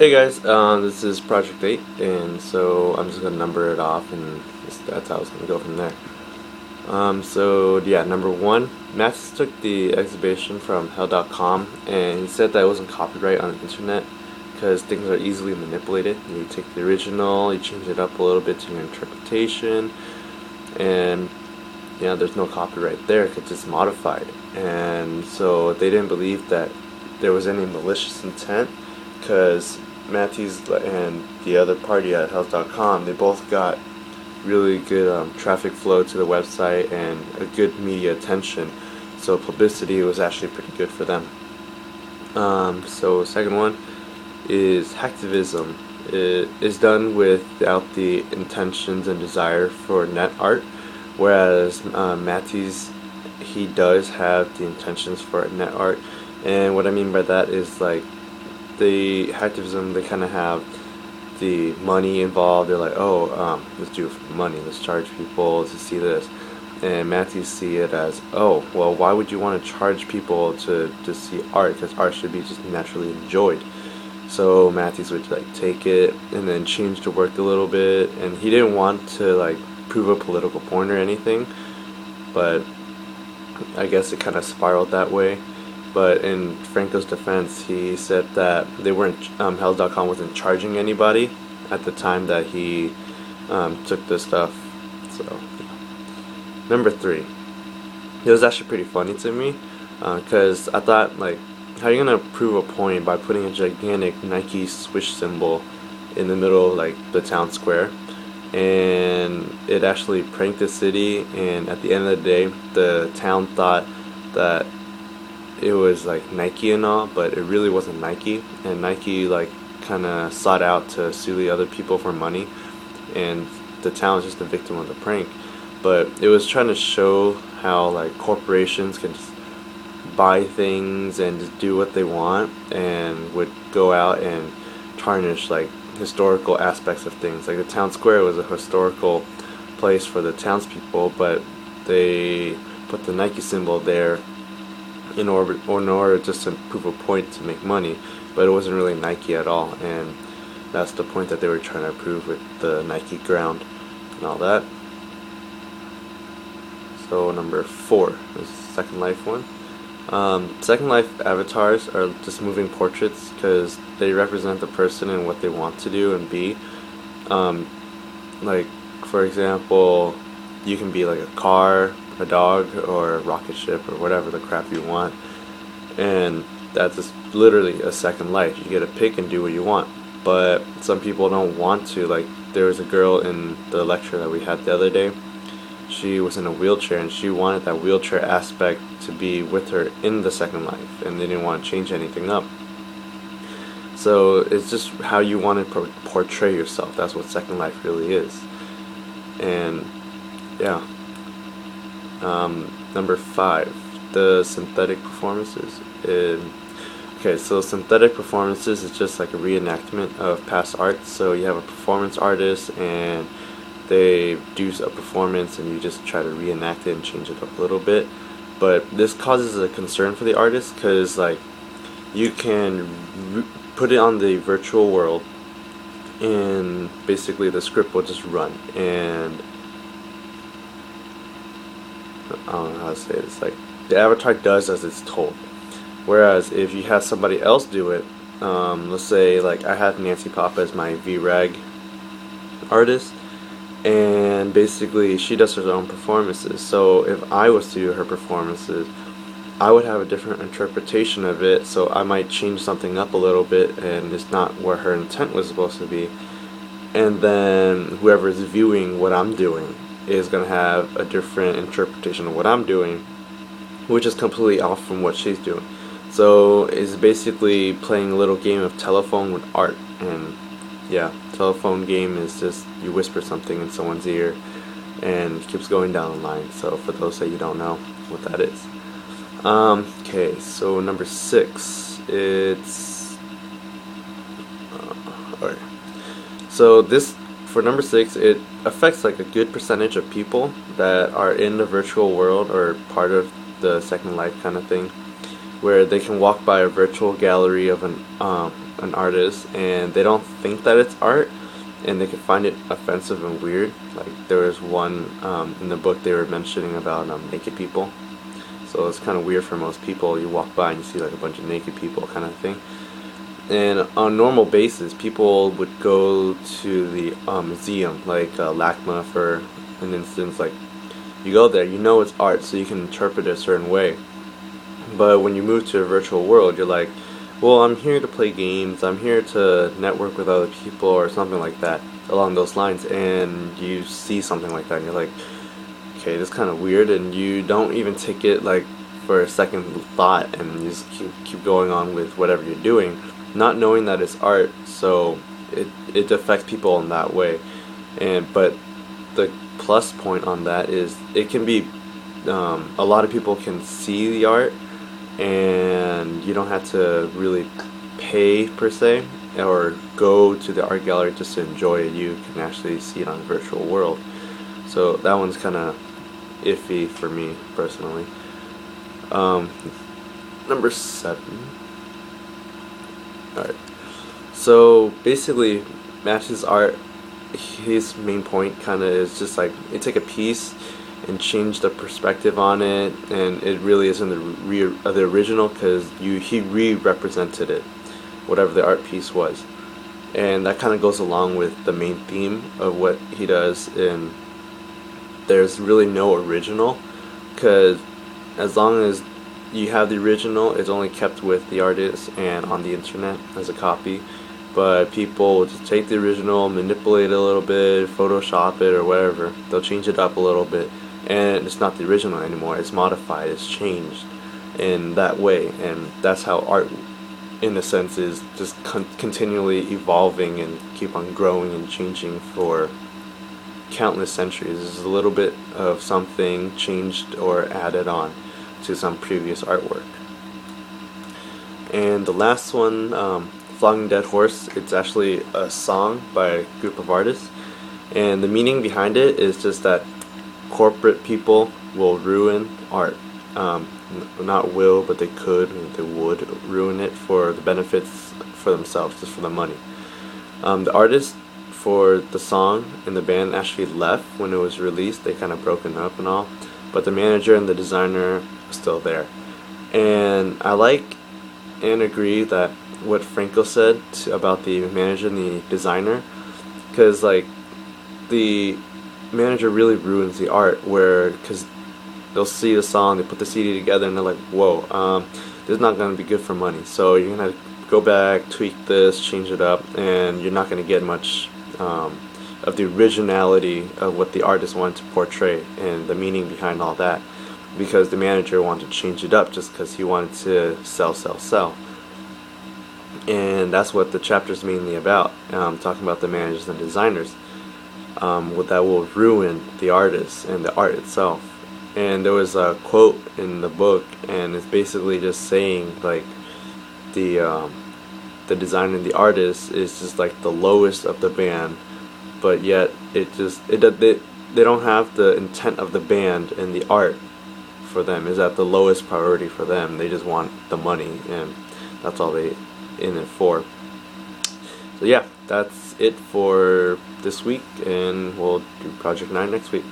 Hey guys, this is Project 8, and so I'm just gonna number it off, and that's how it's gonna go from there. So yeah, number one, Max took the exhibition from Hell.com, and he said that it wasn't copyright on the internet because things are easily manipulated. You take the original, you change it up a little bit to your interpretation, and there's no copyright there because it's modified. And so they didn't believe that there was any malicious intent because Matthews and the other party at Health.com, they both got really good traffic flow to the website and a good media attention. So publicity was actually pretty good for them. So second one is hacktivism. It is done without the intentions and desire for net art, whereas Matthews, he does have the intentions for net art. And what I mean by that is like the hacktivism, they kind of have the money involved. They're like, oh, let's do it for money. Let's charge people to see this. And Matthews see it as, oh, well, why would you want to charge people to see art? Because art should be just naturally enjoyed. So Matthews would like take it and then change the work a little bit. And he didn't want to like prove a political point or anything, but I guess it kind of spiraled that way. But in Franco's defense, he said that they weren't, Hell.com wasn't charging anybody at the time that he took this stuff. So, yeah. Number three, it was actually pretty funny to me because I thought, like, how are you gonna prove a point by putting a gigantic Nike swoosh symbol in the middle of like the town square? And it actually pranked the city, and at the end of the day, the town thought that it was like Nike and all, but it really wasn't Nike. And Nike like kind of sought out to sue the other people for money, and the town was just a victim of the prank. But it was trying to show how like corporations can just buy things and just do what they want, and would go out and tarnish like historical aspects of things. Like the town square was a historical place for the townspeople, but they put the Nike symbol there in order just to prove a point to make money, but it wasn't really Nike at all. And that's the point that they were trying to prove with the Nike ground and all that. So number four is Second Life one. Second Life avatars are just moving portraits because they represent the person and what they want to do and be. Like for example, you can be like a car, a dog, or a rocket ship, or whatever the crap you want, and that's just literally a second life. You get to pick and do what you want. But some people don't want to. Like there was a girl in the lecture that we had the other day. She was in a wheelchair, and she wanted that wheelchair aspect to be with her in the second life, and they didn't want to change anything up. So it's just how you want to portray yourself. That's what Second Life really is. And yeah. Number five, the synthetic performances. Okay, so synthetic performances is just like a reenactment of past art. So you have a performance artist, and they do a performance, and you just try to reenact it and change it up a little bit. But this causes a concern for the artist because like you can put it on the virtual world, and basically the script will just run, and I don't know how to say it. It's like the avatar does as it's told. Whereas if you have somebody else do it, let's say like I have Nancy Pop as my VRAG artist, and basically she does her own performances. So if I was to do her performances, I would have a different interpretation of it. So I might change something up a little bit, and it's not where her intent was supposed to be. And then whoever is viewing what I'm doing is going to have a different interpretation of what I'm doing, which is completely off from what she's doing. So it's basically playing a little game of telephone with art. And yeah, telephone game is just you whisper something in someone's ear and it keeps going down the line. So for those that you don't know what that is. Okay, so number six, it's alright. So this, for number six, it affects like a good percentage of people that are in the virtual world or part of the Second Life kind of thing, where they can walk by a virtual gallery of an artist and they don't think that it's art, and they can find it offensive and weird. Like there was one in the book they were mentioning about naked people. So it's kind of weird for most people. You walk by and you see like a bunch of naked people kind of thing. And on a normal basis, people would go to the museum, like LACMA for an instance. Like you go there, you know it's art, so you can interpret it a certain way. But when you move to a virtual world, you're like, well, I'm here to play games, I'm here to network with other people or something like that, along those lines, and you see something like that and you're like, okay, this is kind of weird, and you don't even take it like for a second thought, and you just keep going on with whatever you're doing, not knowing that it's art. So it affects people in that way. But the plus point on that is it can be a lot of people can see the art, and you don't have to really pay per se or go to the art gallery just to enjoy it. You can actually see it on a virtual world. So that one's kind of iffy for me personally. Number 7. Alright. So basically, Max's art, his main point kind of is just like, you take a piece and change the perspective on it, and it really isn't the original, because he re-represented it, whatever the art piece was, and that kind of goes along with the main theme of what he does. And there's really no original, because as long as you have the original, it's only kept with the artist and on the internet as a copy. But people will just take the original, manipulate it a little bit, Photoshop it or whatever. They'll change it up a little bit, and it's not the original anymore. It's modified, it's changed in that way. And that's how art, in a sense, is just continually evolving and keep on growing and changing for countless centuries. There's a little bit of something changed or added on to some previous artwork. And the last one, Flogging Dead Horse, it's actually a song by a group of artists, and the meaning behind it is just that corporate people will ruin art. Not will, but they could, they would ruin it for the benefits for themselves, just for the money. The artist for the song and the band actually left when it was released. They kind of broken up and all, but the manager and the designer are still there. And I like and agree that what Franco said about the manager and the designer, because like the manager really ruins the art, where because they'll see the song, they put the CD together, and they're like, whoa, this is not going to be good for money, so you're going to go back, tweak this, change it up, and you're not going to get much of the originality of what the artist wanted to portray and the meaning behind all that, because the manager wanted to change it up just because he wanted to sell. And that's what the chapter is mainly about, talking about the managers and designers, what that will ruin the artist and the art itself. And there was a quote in the book, and it's basically just saying like the designer and the artist is just like the lowest of the band, but yet they don't have the intent of the band, and the art for them is at the lowest priority for them. They just want the money, and that's all they in it for. So yeah, that's it for this week, and we'll do Project 9 next week.